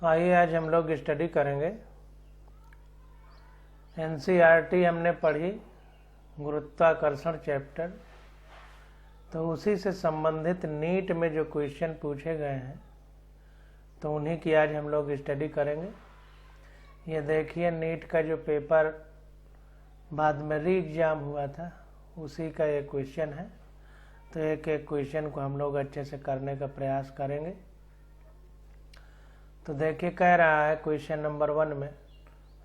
आइए आज हम लोग स्टडी करेंगे। एनसीईआरटी हमने पढ़ी गुरुत्वाकर्षण चैप्टर, तो उसी से संबंधित नीट में जो क्वेश्चन पूछे गए हैं तो उन्हीं की आज हम लोग स्टडी करेंगे। ये देखिए नीट का जो पेपर बाद में री एग्जाम हुआ था उसी का ये क्वेश्चन है, तो एक एक क्वेश्चन को हम लोग अच्छे से करने का प्रयास करेंगे। तो देखिए कह रहा है क्वेश्चन नंबर 1 में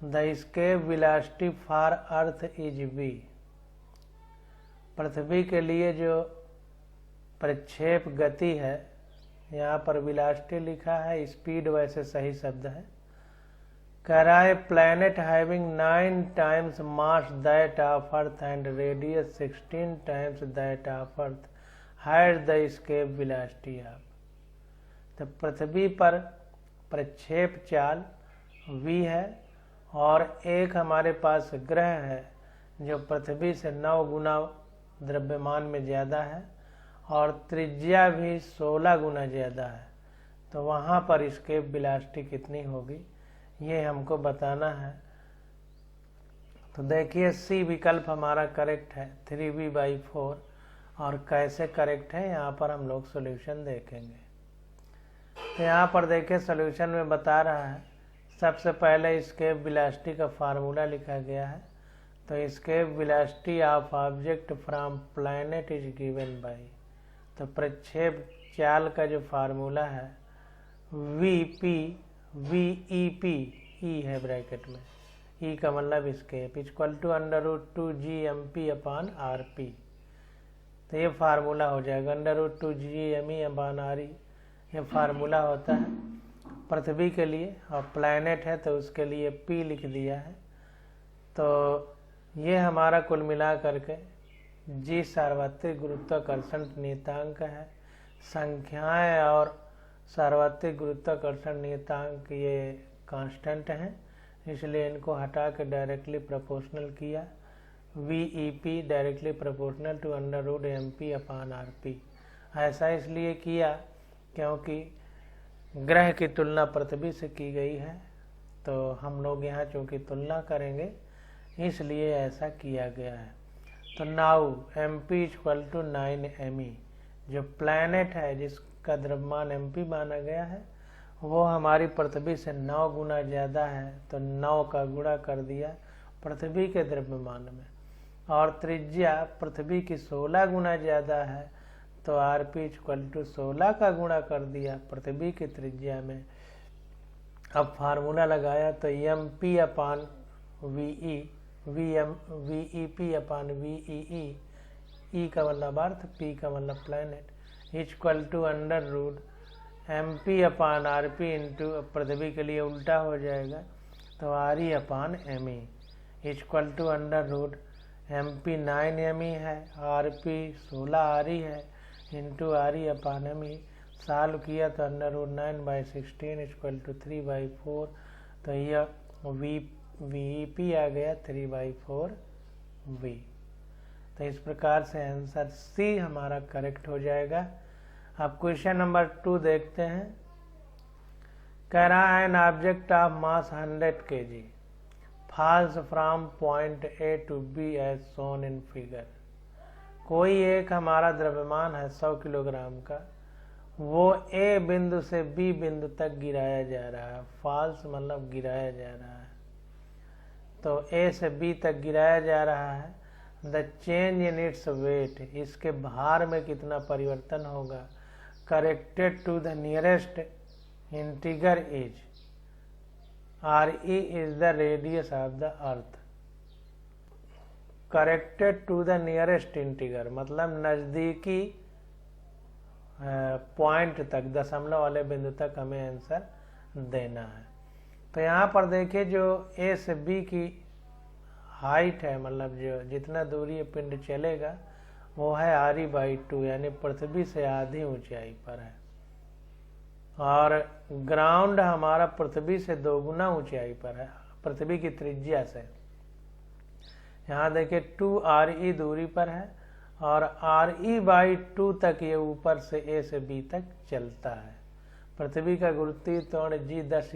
the escape velocity for earth is v। पृथ्वी के लिए जो प्रक्षेप गति है, यहाँ पर वेलोसिटी लिखा है, स्पीड वैसे सही शब्द है। कह रहा है planet having 9 times mass that of earth and radius 16 times that of earth has the escape velocity of. तो पृथ्वी पर प्रक्षेप चाल v है और एक हमारे पास ग्रह है जो पृथ्वी से 9 गुना द्रव्यमान में ज़्यादा है और त्रिज्या भी 16 गुना ज़्यादा है, तो वहाँ पर एस्केप वेलोसिटी कितनी होगी ये हमको बताना है। तो देखिए सी विकल्प हमारा करेक्ट है 3v/4, और कैसे करेक्ट है यहाँ पर हम लोग सॉल्यूशन देखेंगे। तो यहाँ पर देखिए सॉल्यूशन में बता रहा है, सबसे पहले एस्केप वेलोसिटी का फार्मूला लिखा गया है। तो escape velocity of object from planet is given by, तो प्रक्षेप चाल का जो फार्मूला है वीईपी, ई है ब्रैकेट में, ई का मतलब एस्केप इक्वल टू √2gmp/rp। तो ये फार्मूला हो जाएगा √2gme/re, ये फार्मूला होता है पृथ्वी के लिए, और प्लैनेट है तो उसके लिए p लिख दिया है। तो ये हमारा कुल मिला करके जी सार्वत्रिक गुरुत्वाकर्षण नियतांक है। संख्याएं और सार्वत्रिक गुरुत्वाकर्षण नियतांक ये कांस्टेंट हैं, इसलिए इनको हटा के डायरेक्टली प्रोपोर्शनल किया। वीईपी डायरेक्टली प्रोपोर्शनल टू √mp/rp। ऐसा इसलिए किया क्योंकि ग्रह की तुलना पृथ्वी से की गई है, तो हम लोग यहाँ चूँकि तुलना करेंगे इसलिए ऐसा किया गया है। तो नाउ mp = 9me, जो प्लैनेट है जिसका द्रव्यमान mp माना गया है वो हमारी पृथ्वी से 9 गुना ज़्यादा है, तो 9 का गुणा कर दिया पृथ्वी के द्रव्यमान में, और त्रिज्या पृथ्वी की 16 गुना ज़्यादा है, तो rp = 16 का गुणा कर दिया पृथ्वी की त्रिज्या में। अब फार्मूला लगाया तो mp/ve, VEP/VEE, ई का मतलब अर्थ, पी का मतलब planet, equal to √mp/rp into, पृथ्वी के लिए उल्टा हो जाएगा तो RE/me equal to √mp 9me है, RP 16 RE है, इंटू RE/me। सॉल्व किया तो √9/16 इक्वल टू 3/4, तो यह VEP आ गया 3/4v। तो इस प्रकार से आंसर सी हमारा करेक्ट हो जाएगा। अब क्वेश्चन नंबर 2 देखते हैं। कह रहा है an object of mass 100 kg falls from point A to B as shown in figure. कोई एक हमारा द्रव्यमान है 100 किलोग्राम का, वो ए बिंदु से बी बिंदु तक गिराया जा रहा है। फॉल्स मतलब गिराया जा रहा है, तो ए से बी तक गिराया जा रहा है। The change in its weight, इसके भार में कितना परिवर्तन होगा। Corrected to the nearest integer is, RE is the radius of the earth. Corrected to the nearest integer मतलब नज़दीकी पॉइंट तक, दशमलव वाले बिंदु तक हमें आंसर देना है। तो यहाँ पर देखिए जो ए से बी की हाइट है, मतलब जो जितना दूरी ये पिंड चलेगा वो है RE/2, यानी पृथ्वी से आधी ऊंचाई पर है, और ग्राउंड हमारा पृथ्वी से 2 गुना ऊंचाई पर है पृथ्वी की त्रिज्या से। यहाँ देखिए 2RE दूरी पर है और RE/2 तक ये ऊपर से ए से बी तक चलता है। पृथ्वी का गुरुत्वीय त्वरण g 10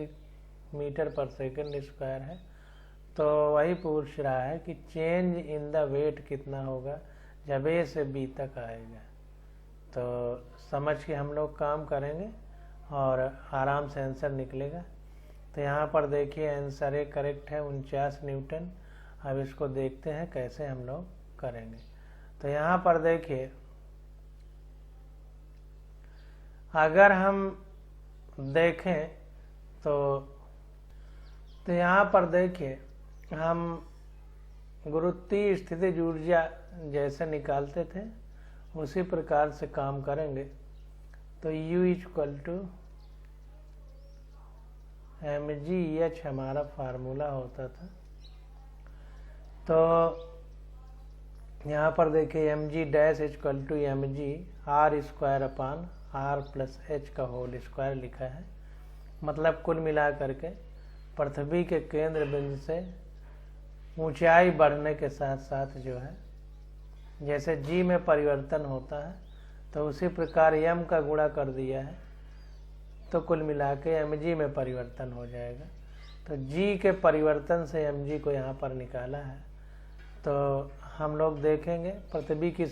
मीटर पर सेकंड स्क्वायर है। तो वही पूछ रहा है कि चेंज इन द वेट कितना होगा जब A से B तक आएगा। तो समझ के हम लोग काम करेंगे और आराम से आंसर निकलेगा। तो यहाँ पर देखिए आंसर ए करेक्ट है 49 न्यूटन। अब इसको देखते हैं कैसे हम लोग करेंगे। तो यहाँ पर देखिए अगर हम देखें तो यहाँ पर देखिए हम गुरुत्वीय स्थितिज ऊर्जा जैसे निकालते थे उसी प्रकार से काम करेंगे। तो U = mgh हमारा फार्मूला होता था। तो यहाँ पर देखिए mg dash = mg r² r + h का होल स्क्वायर लिखा है। मतलब कुल मिला करके पृथ्वी के केंद्र बिंदु से ऊंचाई बढ़ने के साथ साथ जो है जैसे g में परिवर्तन होता है तो उसी प्रकार m का गुणा कर दिया है तो कुल मिला के mg में परिवर्तन हो जाएगा। तो g के परिवर्तन से mg को यहाँ पर निकाला है। तो हम लोग देखेंगे पृथ्वी की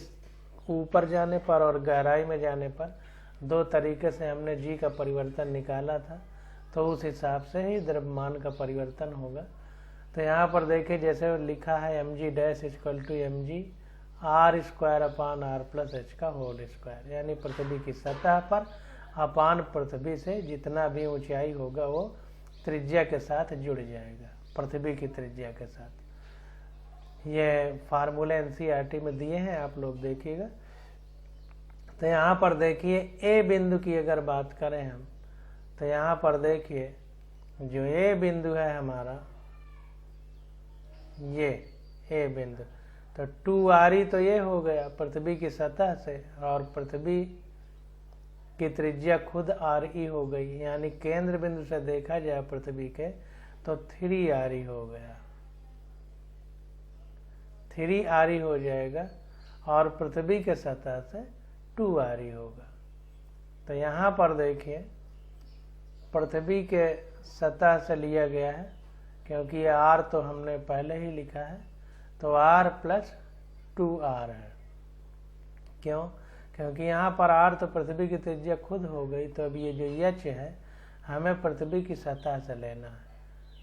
ऊपर जाने पर और गहराई में जाने पर दो तरीके से हमने g का परिवर्तन निकाला था। तो उस हिसाब से ही द्रव्यमान का परिवर्तन होगा। तो यहाँ पर देखिए जैसे लिखा है mg dash = mg r² r + h का होल स्क्वायर, यानी पृथ्वी की सतह पर अपान पृथ्वी से जितना भी ऊंचाई होगा वो त्रिज्या के साथ जुड़ जाएगा, पृथ्वी की त्रिज्या के साथ। ये फार्मूले NCERT में दिए हैं, आप लोग देखिएगा। तो यहाँ पर देखिए ए बिंदु की अगर बात करें हम तो यहाँ पर देखिए जो ए बिंदु है हमारा, ये ए बिंदु, तो 2r तो ये हो गया पृथ्वी की सतह से और पृथ्वी की त्रिज्या खुद re हो गई, यानी केंद्र बिंदु से देखा जाए पृथ्वी के तो 3r हो गया, 3r हो जाएगा और पृथ्वी के सतह से 2r होगा। तो यहाँ पर देखिए पृथ्वी के सतह से लिया गया है क्योंकि ये r तो हमने पहले ही लिखा है, तो r + 2r है। क्यों? क्योंकि यहाँ पर r तो पृथ्वी की त्रिज्या खुद हो गई। तो अब ये जो h है हमें पृथ्वी की सतह से लेना है।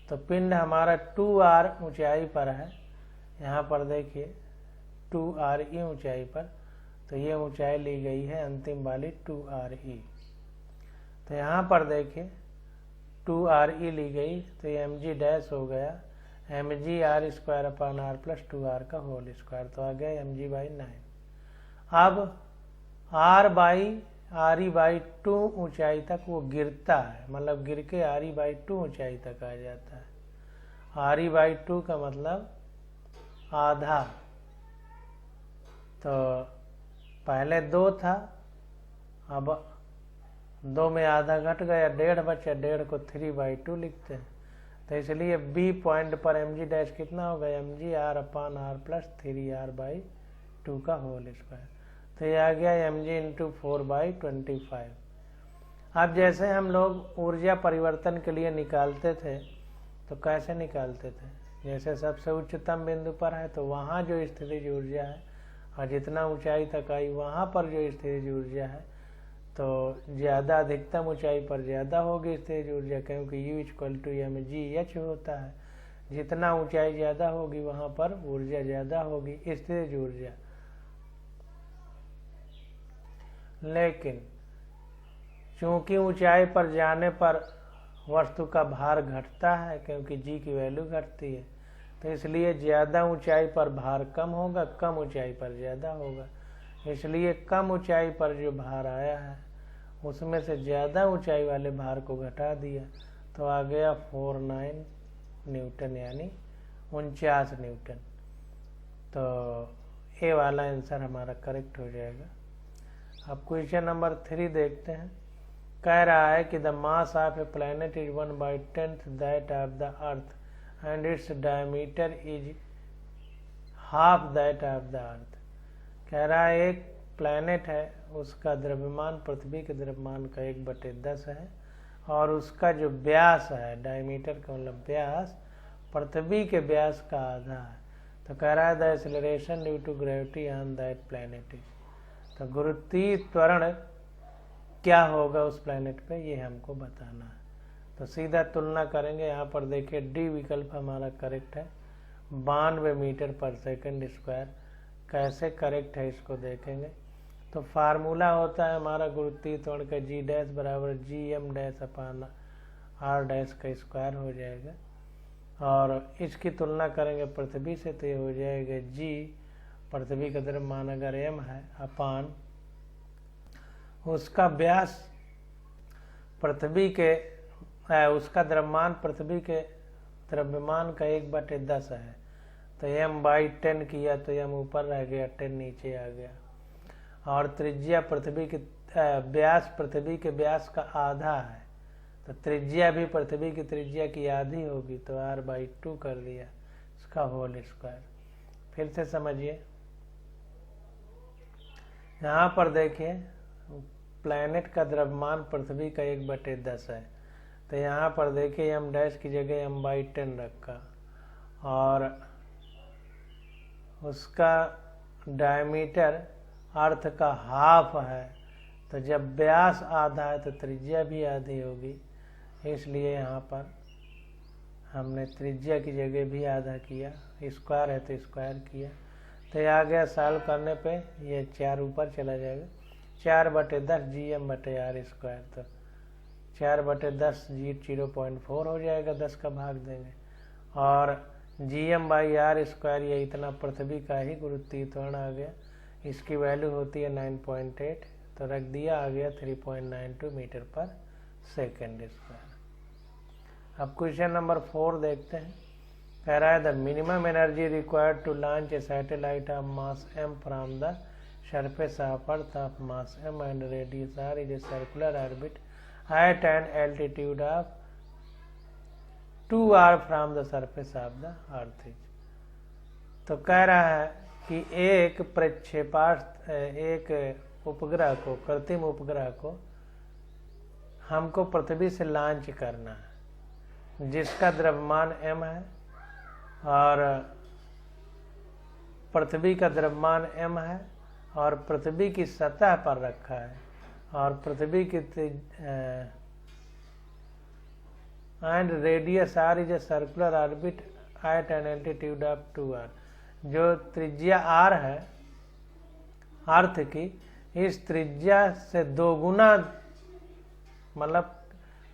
तो पिंड हमारा 2r ऊंचाई पर है, यहाँ पर देखिए 2re ऊंचाई पर, तो ये ऊंचाई ली गई है अंतिम वाली 2re। तो यहाँ पर देखिए 2re ली गई तो ये mg डैश हो गया mg r² r + 2r का होल स्क्वायर, तो आ गया mg/9। अब re/2 ऊंचाई तक वो गिरता है, मतलब गिर के re/2 ऊंचाई तक आ जाता है। re/2 का मतलब आधा, तो पहले 2 था, अब 2 में आधा घट गया, 1.5 बचा, 1.5 को 3/2 लिखते हैं। तो इसलिए बी पॉइंट पर mg डैश कितना होगा, mg r/ r + 3r/2 का होल स्क्वायर। तो ये आ गया mg × 4/25। अब जैसे हम लोग ऊर्जा परिवर्तन के लिए निकालते थे तो कैसे निकालते थे, जैसे सबसे उच्चतम बिंदु पर है तो वहाँ जो स्थितिज ऊर्जा है और जितना ऊंचाई तक आई वहाँ पर जो स्थितिज ऊर्जा है तो ज़्यादा अधिकतम ऊंचाई पर ज़्यादा होगी स्थितिज ऊर्जा, क्योंकि U = mgh होता है। जितना ऊंचाई ज़्यादा होगी वहाँ पर ऊर्जा ज़्यादा होगी, स्थितिज ऊर्जा। लेकिन चूंकि ऊंचाई पर जाने पर वस्तु का भार घटता है क्योंकि g की वैल्यू घटती है, तो इसलिए ज़्यादा ऊंचाई पर भार कम होगा, कम ऊंचाई पर ज़्यादा होगा। इसलिए कम ऊंचाई पर जो भार आया है उसमें से ज़्यादा ऊंचाई वाले भार को घटा दिया, तो आ गया 49 न्यूटन, यानी 49 न्यूटन। तो ए वाला आंसर हमारा करेक्ट हो जाएगा। अब क्वेश्चन नंबर 3 देखते हैं। कह रहा है कि the mass of A planet is 1/10 that of the earth and its diameter is half that of the अर्थ। कह रहा है एक प्लैनेट है, उसका द्रव्यमान पृथ्वी के द्रव्यमान का 1/10 है और उसका जो व्यास है, डायमीटर का मतलब व्यास, पृथ्वी के व्यास का आधा है। तो कह रहा है the acceleration due to gravity on that planet is. तो गुरुत्वीय त्वरण क्या होगा उस प्लैनेट पे, ये हमको बताना है। तो सीधा तुलना करेंगे। यहाँ पर देखिए डी विकल्प हमारा करेक्ट है, 92 मीटर पर सेकंड स्क्वायर। कैसे करेक्ट है इसको देखेंगे। तो फार्मूला होता है हमारा गुरुत्वीय त्वरण का जी डैश बराबर G M dash upon R dash का स्क्वायर हो जाएगा। और इसकी तुलना करेंगे पृथ्वी से, तो ये हो जाएगा जी, पृथ्वी का द्रव्यमान अगर एम है, अपान उसका व्यास पृथ्वी के उसका द्रव्यमान पृथ्वी के द्रव्यमान का 1/10 है। तो m/10 किया तो m ऊपर रह गया, 10 नीचे आ गया। और त्रिज्या पृथ्वी के व्यास पृथ्वी के व्यास का आधा है, तो त्रिज्या भी पृथ्वी की त्रिज्या की आधी होगी, तो r/2 कर दिया इसका होल स्क्वायर। फिर से समझिए, यहाँ पर देखिए प्लैनेट का द्रव्यमान पृथ्वी का 1/10 है। तो यहाँ पर देखिए m डैश की जगह m/10 रखा, और उसका डायमीटर अर्थ का हाफ है। तो जब व्यास आधा है तो त्रिज्या भी आधी होगी, इसलिए यहाँ पर हमने त्रिज्या की जगह भी आधा किया, स्क्वायर है तो स्क्वायर किया। तो ये आ गया, सॉल्व करने पे ये 4 ऊपर चला जाएगा, 4/10 GM/r स्क्वायर। तो 4/10 जी 0.4 हो जाएगा, 10 का भाग देंगे। और GM/r स्क्वायर ये इतना पृथ्वी का ही गुरुत्वीय त्वरण आ गया, इसकी वैल्यू होती है 9.8, तो रख दिया, आ गया 3.92 मीटर पर सेकेंड स्क्वायर। अब क्वेश्चन नंबर 4 देखते हैं। कह रहा है the minimum energy required to launch a satellite of mass m from the surface of earth of mass m and radius r is a circular orbit at an altitude of 2r from the surface of the earth is। तो कह रहा है कि एक प्रक्षेपास्त्र, एक उपग्रह को, कृत्रिम उपग्रह को हमको पृथ्वी से लॉन्च करना है, जिसका द्रव्यमान m है और पृथ्वी का द्रव्यमान m है, और पृथ्वी की सतह पर रखा है, और पृथ्वी की and radius r is a circular orbit at an altitude of 2r। जो त्रिज्या r है अर्थ की, इस त्रिज्या से 2 गुना, मतलब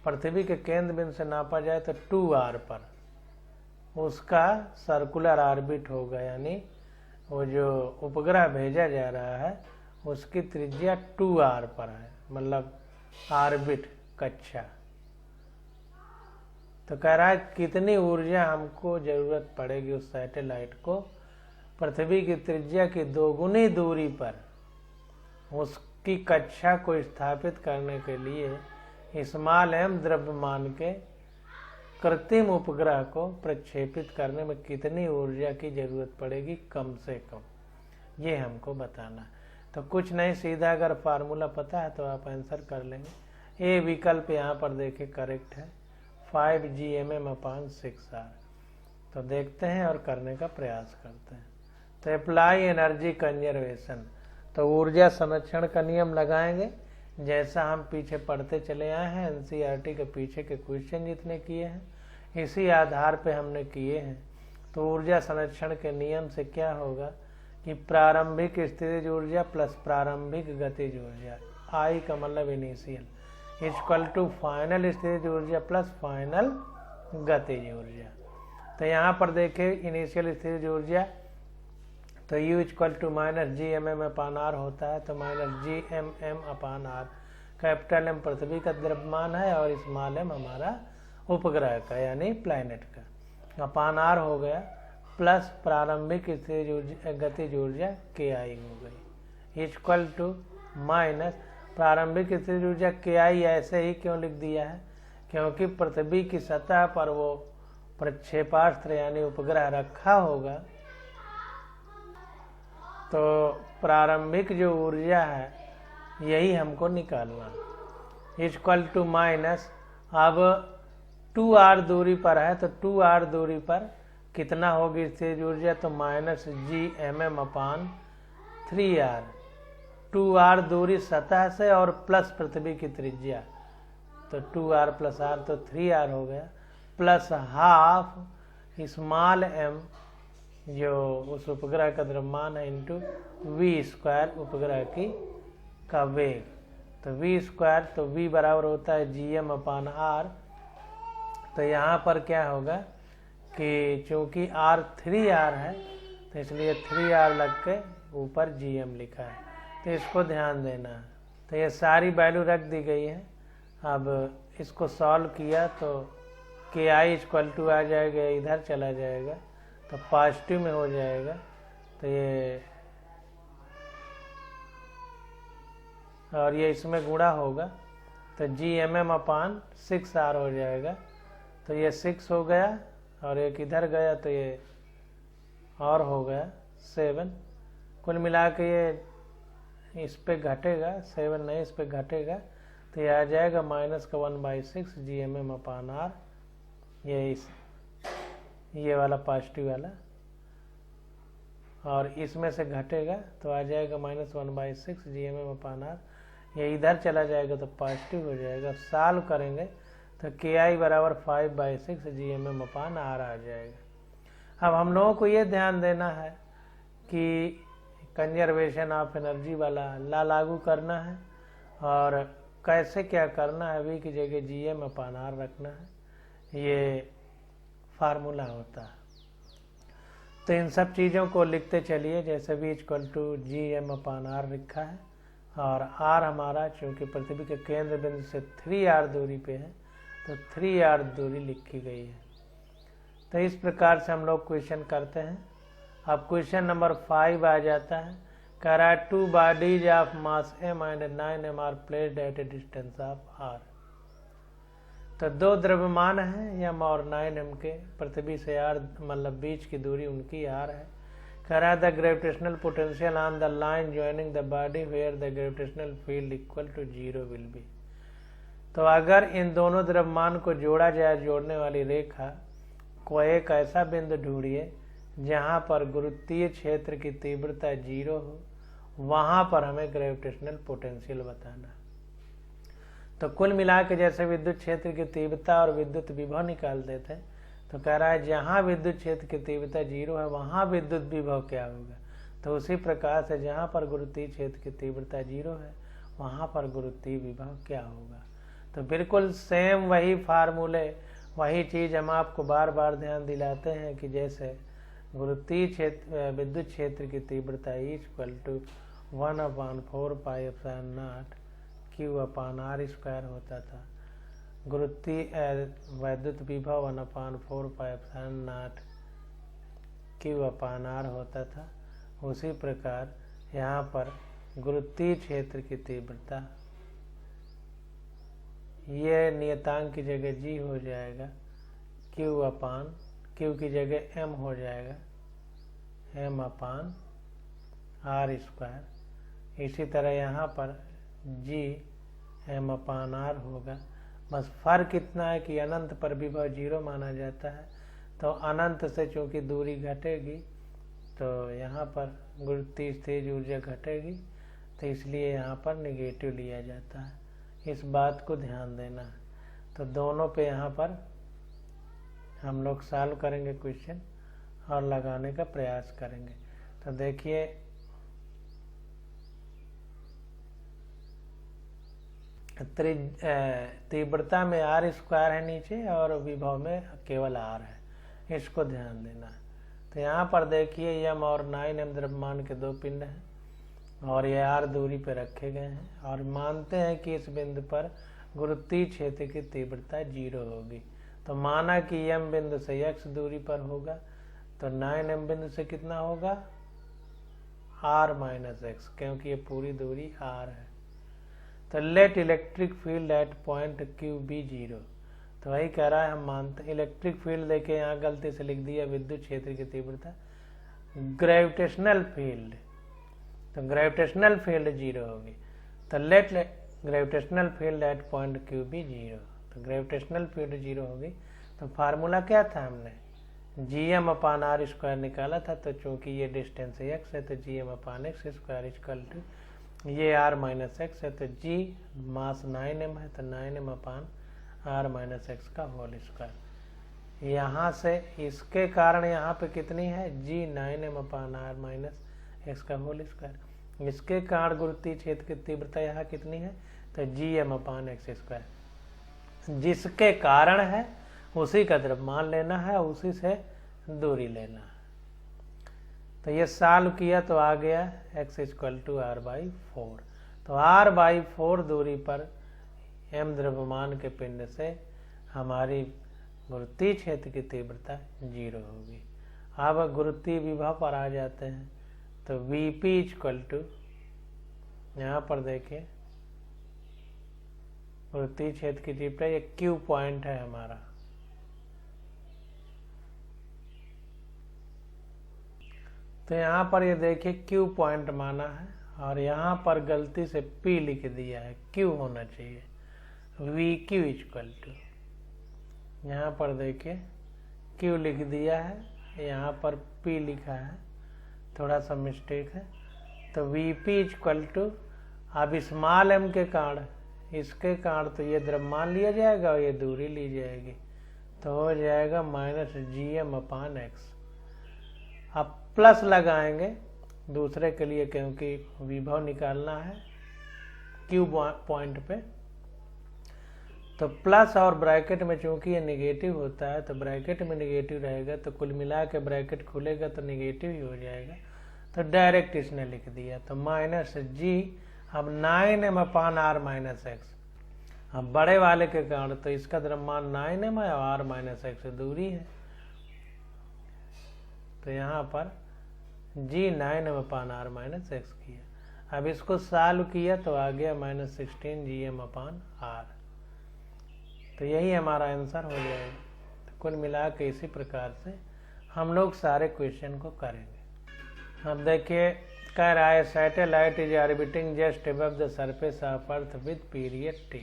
पृथ्वी के केंद्र बिंदु से नापा जाए तो 2r पर उसका सर्कुलर ऑर्बिट होगा, यानी वो जो उपग्रह भेजा जा रहा है उसकी त्रिज्या 2r पर है, मतलब ऑर्बिट, कक्षा। तो कह रहा है कितनी ऊर्जा हमको जरूरत पड़ेगी उस सैटेलाइट को पृथ्वी की त्रिज्या की 2 गुनी दूरी पर उसकी कक्षा को स्थापित करने के लिए स्मॉल m द्रव्यमान के कृत्रिम उपग्रह को प्रक्षेपित करने में कितनी ऊर्जा की जरूरत पड़ेगी कम से कम, ये हमको बताना है। तो कुछ नहीं, सीधा अगर फार्मूला पता है तो आप आंसर कर लेंगे। ए विकल्प यहाँ पर देखिए करेक्ट है, 5 GMM/6r। तो देखते हैं और करने का प्रयास करते हैं। तो अप्लाई एनर्जी कंजर्वेशन, तो ऊर्जा संरक्षण का नियम लगाएंगे, जैसा हम पीछे पढ़ते चले आए हैं, एनसीईआरटी के पीछे के क्वेश्चन जितने किए हैं इसी आधार पे हमने किए हैं। तो ऊर्जा संरक्षण के नियम से क्या होगा कि प्रारंभिक स्थितिज ऊर्जा प्लस प्रारंभिक गतिज ऊर्जा, आई का मतलब इनिशियल, इक्वल टू फाइनल स्थितिज ऊर्जा प्लस फाइनल गतिज ऊर्जा। तो यहाँ पर देखें इनिशियल स्थितिज ऊर्जा, तो U = -GMM/r होता है, तो -GMM/r। कैपिटल M पृथ्वी का द्रव्यमान है और स्मॉल m हमारा उपग्रह का यानी प्लैनेट का, अपान r हो गया, प्लस प्रारंभिक गतिज ऊर्जा KI हो गई, इक्वल टू माइनस प्रारंभिक स्थितिज ऊर्जा KI। ऐसे ही क्यों लिख दिया है, क्योंकि पृथ्वी की सतह पर वो प्रक्षेपास्त्र यानी उपग्रह रखा होगा, तो प्रारंभिक जो ऊर्जा है यही हमको निकालना, इक्वल टू माइनस अब 2r दूरी पर है तो 2r दूरी पर कितना होगी स्थिर ऊर्जा, तो -Gmm/3r। 2r दूरी सतह से और प्लस पृथ्वी की त्रिज्या, तो 2r + r तो 3r हो गया, प्लस हाफ स्मॉल m जो उस उपग्रह का द्रव्यमान है इंटू v² उपग्रह का वेग, तो v², तो v बराबर होता है Gm/r। तो यहाँ पर क्या होगा कि चूंकि r 3r है तो इसलिए 3r लग के ऊपर Gm लिखा है, तो इसको ध्यान देना है। तो ये सारी वैल्यू रख दी गई है। अब इसको सॉल्व किया तो KI = आ जाएगा, इधर चला जाएगा तो पॉजिटिव में हो जाएगा, तो ये और ये इसमें गुणा होगा तो Gmm/6r हो जाएगा, तो ये 6 हो गया और एक इधर गया तो ये और हो गया 7। कुल मिला के ये इस पे घटेगा, 7 नहीं इस पे घटेगा, तो ये आ जाएगा -1/6 Gmm/r। ये वाला पॉजिटिव वाला, और इसमें से घटेगा तो आ जाएगा -1/6 Gmm/r। ये इधर चला जाएगा तो पॉजिटिव हो जाएगा। सॉल्व करेंगे तो KI = 5/6 Gmm/r आ जाएगा। अब हम लोगों को ये ध्यान देना है कि कंजर्वेशन ऑफ एनर्जी वाला लागू करना है, और कैसे क्या करना है, v की जगह Gm/r रखना है, ये फार्मूला होता है। तो इन सब चीज़ों को लिखते चलिए, जैसे v = Gm/r लिखा है, और r हमारा चूँकि पृथ्वी के केंद्र बिंदु से 3r दूरी पे है तो 3r दूरी लिखी गई है। तो इस प्रकार से हम लोग क्वेश्चन करते हैं। अब क्वेश्चन नंबर 5 आ जाता है, कह रहा है 2 bodies of mass m and 9m are placed at a distance of r। तो 2 द्रव्यमान हैं m और 9m के, पृथ्वी से r मतलब बीच की दूरी उनकी r है। कह रहा है the gravitational potential on the line joining the body where the gravitational field equal to 0 will be. तो अगर इन दोनों द्रव्यमान को जोड़ा जाए, जोड़ने वाली रेखा को एक ऐसा बिंदु ढूंढिए जहां पर गुरुत्वीय क्षेत्र की तीव्रता 0 हो, वहां पर हमें ग्रेविटेशनल पोटेंशियल बताना। तो कुल मिला के जैसे विद्युत क्षेत्र की तीव्रता और विद्युत विभव निकालते थे, तो कह रहा है जहां विद्युत क्षेत्र की तीव्रता 0 है वहां विद्युत विभव क्या होगा। तो उसी प्रकार से जहां पर गुरुत्वीय क्षेत्र की तीव्रता 0 है वहां पर गुरुत्वीय विभव क्या होगा। तो बिल्कुल सेम वही फार्मूले, वही चीज़ हम आपको बार बार ध्यान दिलाते हैं कि जैसे गुरुत्वीय क्षेत्र विद्युत क्षेत्र की तीव्रता = 1/4πε0 Q/r² होता था, गुरुत्वीय वैद्युत विभव 1/4πε0 Q/r होता था। उसी प्रकार यहाँ पर गुरुत्वीय क्षेत्र की तीव्रता, ये नियतांक की जगह G हो जाएगा, Q की जगह M हो जाएगा, m/r²। इसी तरह यहाँ पर Gm/r होगा। बस फर्क इतना है कि अनंत पर विभव 0 माना जाता है, तो अनंत से चूंकि दूरी घटेगी तो यहाँ पर गुरुत्वीय स्थिर ऊर्जा घटेगी, तो इसलिए यहाँ पर नेगेटिव लिया जाता है। इस बात को ध्यान देना है। तो दोनों पे यहाँ पर हम लोग सॉल्व करेंगे क्वेश्चन और लगाने का प्रयास करेंगे। तो देखिए तीव्रता में r² है नीचे और विभव में केवल r है, इसको ध्यान देना है। तो यहाँ पर देखिए m और 9m द्रव्यमान के 2 पिंड हैं और ये r दूरी पर रखे गए हैं, और मानते हैं कि इस बिंदु पर गुरुत्वीय क्षेत्र की तीव्रता 0 होगी। तो माना कि m बिंदु से x दूरी पर होगा, तो 9m बिंदु से कितना होगा r - x, क्योंकि ये पूरी दूरी r है। तो let electric field at point Q be 0। तो वही कह रहा है, हम मानते इलेक्ट्रिक फील्ड देखे, यहाँ गलती से लिख दिया विद्युत क्षेत्र की तीव्रता, ग्रेविटेशनल फील्ड, तो ग्रेविटेशनल फील्ड 0 होगी। तो let gravitational field at point Q be 0। तो ग्रेविटेशनल फील्ड 0 होगी। तो फार्मूला क्या था, हमने gm/r² निकाला था। तो चूंकि ये डिस्टेंस x है तो gm/x² इक्वल टू ये r - x है तो g मास 9m है तो 9m/r - x का होल स्क्वायर। यहाँ से इसके कारण यहाँ पे कितनी है g 9m/r - x का होल स्क्वायर। इसके कारण गुरुत्वीय क्षेत्र की तीव्रता यहाँ कितनी है तो gm/x²। जिसके कारण है उसी का द्रव्यमान लेना है, उसी से दूरी लेना है। तो ये सॉल्व किया तो आ गया x = r/4। तो r/4 दूरी पर m द्रव्यमान के पिंड से हमारी गुरुत्वीय क्षेत्र की तीव्रता 0 होगी। अब गुरुत्वीय विभव पर आ जाते हैं। तो Vp = यहाँ पर देखें गुरुत्वीय क्षेत्र की तीव्रता, ये Q पॉइंट है हमारा। तो यहाँ पर ये देखिए Q पॉइंट माना है और यहाँ पर गलती से P लिख दिया है, Q होना चाहिए। Vq = यहाँ पर देखिए Q लिख दिया है, यहाँ पर P लिखा है, थोड़ा सा मिस्टेक है। तो Vp = अब स्मॉल m के कारण, इसके कारण तो ये द्रव्यमान लिया जाएगा और ये दूरी ली जाएगी, तो हो जाएगा -gm/x। अब प्लस लगाएंगे दूसरे के लिए क्योंकि विभव निकालना है Q पॉइंट पे। तो प्लस और ब्रैकेट में चूंकि ये निगेटिव होता है तो ब्रैकेट में निगेटिव रहेगा, तो कुल मिला के ब्रैकेट खुलेगा तो निगेटिव ही हो जाएगा। तो डायरेक्ट इसने लिख दिया। तो -g अब 9m/r - x। अब बड़े वाले के कारण तो इसका द्रव्यमान 9m है और r - x दूरी है। तो यहाँ पर g 9m/r - x किया। अब इसको सॉल्व किया तो आ गया -16 gm/r। तो यही हमारा आंसर हो जाएगा। तो कुल मिला के इसी प्रकार से हम लोग सारे क्वेश्चन को करेंगे। अब देखिए कह रहा है satellite is orbiting just above the surface of earth with period t।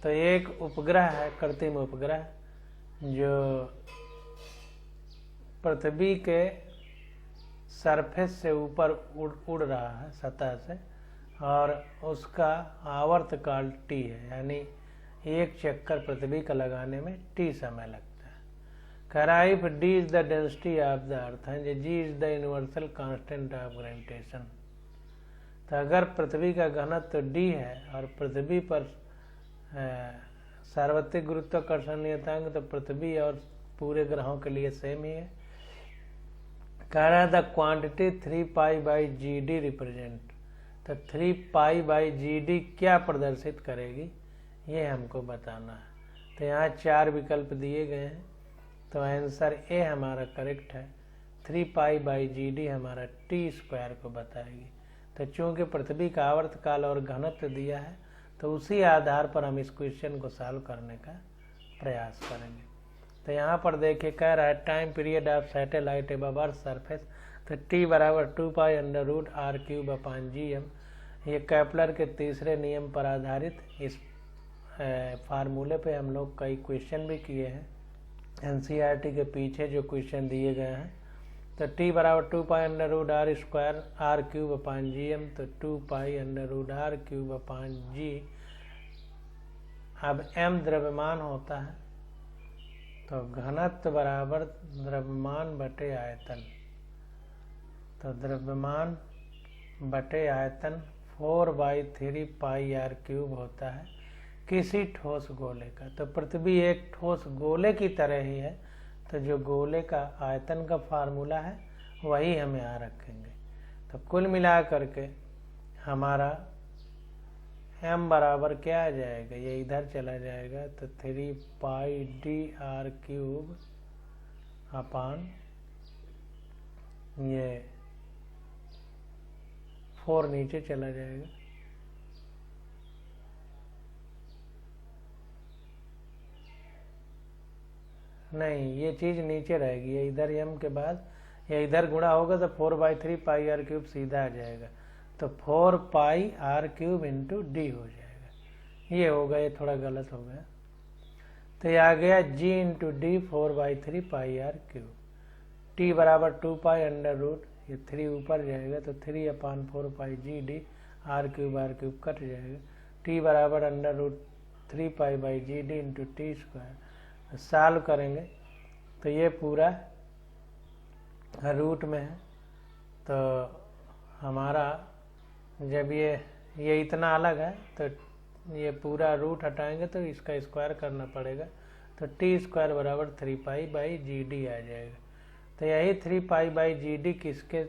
तो एक उपग्रह है, कृत्रिम उपग्रह, जो पृथ्वी के सरफेस से ऊपर उड़ रहा है, सतह से, और उसका आवर्त काल t है, यानी एक चक्कर पृथ्वी का लगाने में t समय लगता है। कह रहा है if d is the density of the earth and g is the universal constant of gravitation. तो अगर पृथ्वी का घनत्व d है और पृथ्वी पर सार्वत्रिक गुरुत्वाकर्षण नियतांक तो पृथ्वी और पूरे ग्रहों के लिए सेम ही है। कह रहा है द क्वांटिटी 3π/gd रिप्रेजेंट। तो 3π/gd क्या प्रदर्शित करेगी ये हमको बताना है। तो यहाँ 4 विकल्प दिए गए हैं, तो आंसर ए हमारा करेक्ट है। 3π/gd हमारा t² को बताएगी। तो चूंकि पृथ्वी का आवर्तकाल और घनत्व दिया है तो उसी आधार पर हम इस क्वेश्चन को सॉल्व करने का प्रयास करेंगे। तो यहाँ पर देखिए कह रहा है time period of satellite above earth surface. तो t = 2π√r³/gm। ये केपलर के तीसरे नियम पर आधारित इस फार्मूले पे हम लोग कई क्वेश्चन भी किए हैं NCERT के पीछे जो क्वेश्चन दिए गए हैं। तो t = 2π√r²r³/gm। तो 2π√r³/g। अब m द्रव्यमान होता है, तो घनत्व बराबर द्रव्यमान बटे आयतन। तो द्रव्यमान बटे आयतन 4/3πr³ होता है किसी ठोस गोले का। तो पृथ्वी एक ठोस गोले की तरह ही है, तो जो गोले का आयतन का फार्मूला है वही हम यहाँ रखेंगे। तो कुल मिला करके हमारा m बराबर क्या आ जाएगा, ये इधर चला जाएगा तो 3πdr³ ये 4 नीचे चला जाएगा। नहीं, ये चीज नीचे रहेगी, ये इधर m के बाद ये इधर गुणा होगा तो 4/3πr³ सीधा आ जाएगा। तो 4πr³ × d हो जाएगा। ये होगा, ये थोड़ा गलत हो गया। तो ये आ गया G into D 4/3 pi R cube. T बराबर 2 पाई अंडर रूट, ये 3 ऊपर जाएगा तो 3/4 pi G D R cube cut जाएगा। T बराबर under root 3 pi by G D into T square. Solve करेंगे तो ये पूरा रूट में है, तो हमारा जब ये इतना अलग है तो ये पूरा रूट हटाएंगे तो इसका स्क्वायर करना पड़ेगा, तो टी स्क्वायर बराबर 3 पाई बाई जी डी आ जाएगा। तो यही 3 पाई बाई जी डी किसके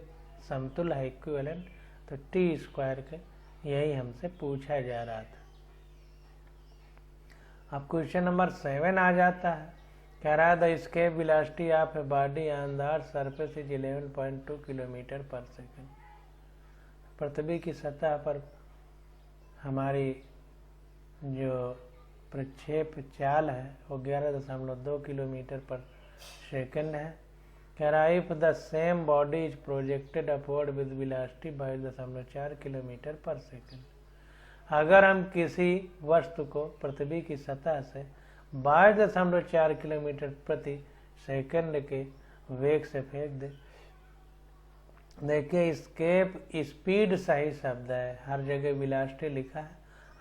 समतुल्य है, इक्विवेलेंट, तो टी स्क्वायर के, यही हमसे पूछा जा रहा था। अब क्वेश्चन नंबर 7 आ जाता है, कह रहा है the escape velocity of a body on the surface is 11.2 kilometre पर सेकेंड। पृथ्वी की सतह पर हमारी जो प्रक्षेप चाल है वो 11.2 किलोमीटर पर सेकेंड है। कह रहा है if the same body is projected upward with velocity 22.4 kilometre पर सेकेंड। अगर हम किसी वस्तु को पृथ्वी की सतह से 22.4 किलोमीटर प्रति सेकंड के वेग से फेंक दे। देखिए एस्केप स्पीड सही शब्द है, हर जगह वेलोसिटी लिखा है,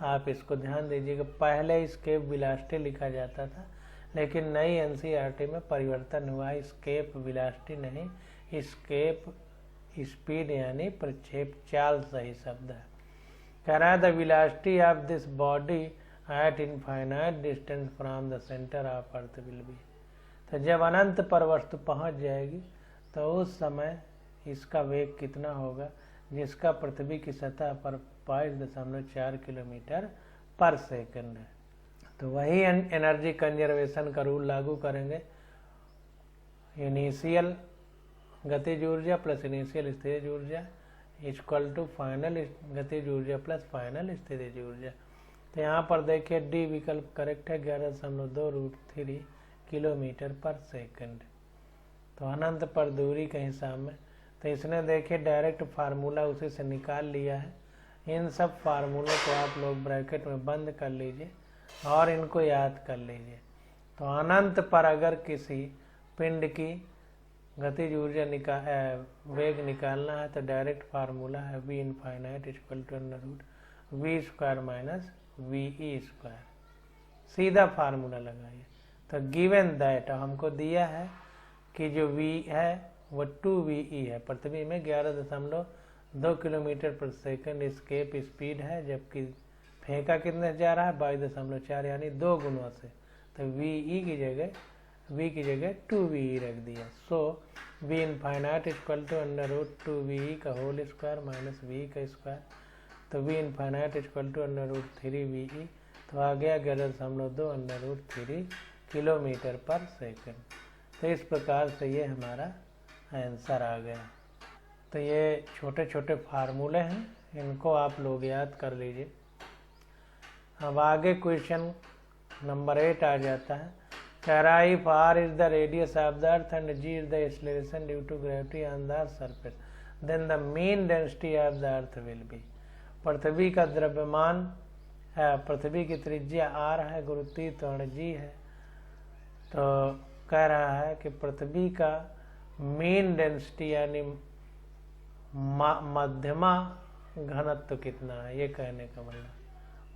आप इसको ध्यान दीजिएगा। पहले एस्केप वेलोसिटी लिखा जाता था, लेकिन नई एनसीईआरटी में परिवर्तन हुआ, एस्केप वेलोसिटी नहीं, एस्केप स्पीड यानी प्रक्षेप चाल सही शब्द है। कह रहा है the velocity of this body at infinite distance from the centre of earth will be. तो जब अनंत पर वस्तु पहुंच जाएगी तो उस समय इसका वेग कितना होगा, जिसका पृथ्वी की सतह पर 22.4 किलोमीटर पर सेकंड है। तो वही एनर्जी कंजर्वेशन का रूल लागू करेंगे, इनिशियल गतिज ऊर्जा प्लस इनिशियल स्थितिज ऊर्जा इक्वल टू फाइनल गतिज ऊर्जा प्लस फाइनल स्थितिज ऊर्जा। तो यहाँ पर देखिए डी विकल्प करेक्ट है, 11.2√3 किलोमीटर पर सेकंड। तो अनंत पर दूरी के हिसाब में, तो इसने देखिए डायरेक्ट फार्मूला उसी से निकाल लिया है। इन सब फार्मूलों को आप लोग ब्रैकेट में बंद कर लीजिए और इनको याद कर लीजिए। तो अनंत पर अगर किसी पिंड की गतिज ऊर्जा वेग निकालना है तो डायरेक्ट फार्मूला है v infinite equal to √v square minus V square. सीधा फार्मूला लगाइए। तो गिवन दैट हमको दिया है कि जो v है वो 2ve है, पृथ्वी में 11.2 किलोमीटर पर सेकंड एस्केप स्पीड है, जबकि फेंका कितने से जा रहा है 22.4 यानी 2 गुणों से। तो v की जगह 2ve रख दिया। So v infinite equal to √2ve का होल स्क्वायर माइनस v का स्क्वायर। तो v infinite equal to √3ve, तो आ गया 11.2 √3 किलोमीटर पर सेकंड। तो इस प्रकार से ये हमारा आंसर आ गया। तो ये छोटे छोटे फार्मूले हैं, इनको आप लोग याद कर लीजिए। अब आगे क्वेश्चन नंबर 8 आ जाता है, कह रहा है if r is the radius of the earth and g is the acceleration due to gravity on the surface then the mean density of the earth will be. पृथ्वी का द्रव्यमान है, पृथ्वी की त्रिज्या r है, गुरुत्वीय त्वरण g है। तो कह रहा है कि पृथ्वी का मीन डेंसिटी यानी मध्यमा घनत्व कितना है, ये कहने का मतलब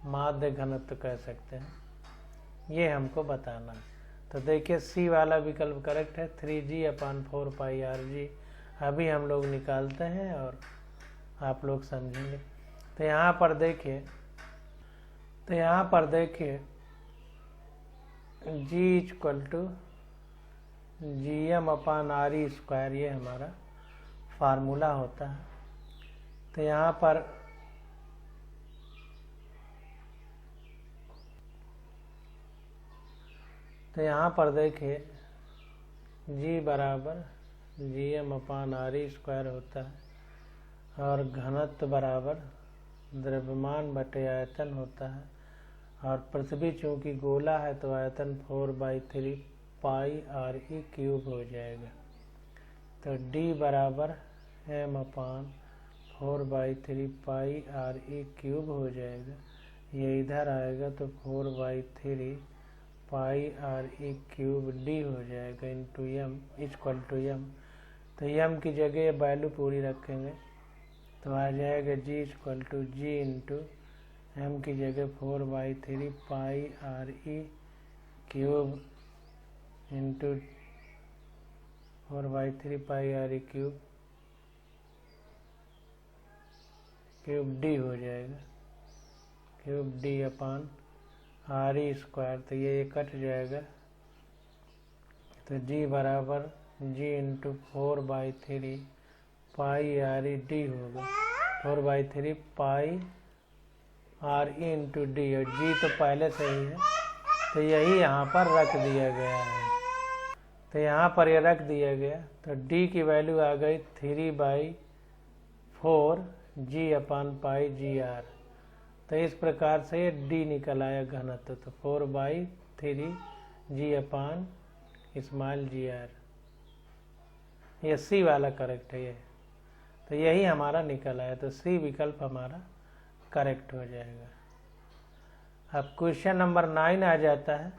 माध्य घनत्व कह सकते हैं, ये हमको बताना है। तो देखिए सी वाला विकल्प करेक्ट है, 3g/4 पाई rg। अभी हम लोग निकालते हैं और आप लोग समझेंगे। तो यहाँ पर देखिए g equal to gm/re square, ये हमारा फार्मूला होता है। तो यहाँ पर देखिए g बराबर gm/re स्क्वायर होता है और घनत्व बराबर द्रव्यमान बटे आयतन होता है, और पृथ्वी चूँकि गोला है तो आयतन 4/3 पाई re क्यूब हो जाएगा। तो d बराबर m/4/3 पाई re क्यूब हो जाएगा। ये इधर आएगा तो 4/3 pi R E cube D हो जाएगा into M equal to M. तो एम की जगह वैल्यू पूरी रखेंगे तो आ जाएगा G equal to G into M की जगह 4/3 pi R E cube into 4/3 pi R E cube D हो जाएगा, cube D upon R E square. तो ये कट जाएगा तो जी बराबर G into 4/3 pi R E D होगा, 4/3 pi R E into D, और जी तो पहले से ही है तो यही यहाँ पर रख दिया गया है। तो यहाँ पर ये रख दिया गया तो डी की वैल्यू आ गई 3/4 जी अपान पाई जी आर। तो इस प्रकार से ये डी निकल आया घनत्व। तो 4/3 जी अपान स्मॉल जी आर, ये सी वाला करेक्ट है ये। तो यही हमारा निकल आया, तो सी विकल्प हमारा करेक्ट हो जाएगा। अब क्वेश्चन नंबर 9 आ जाता है,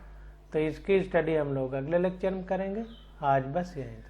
तो इसकी स्टडी हम लोग अगले लेक्चर में करेंगे। आज बस यहीं तक।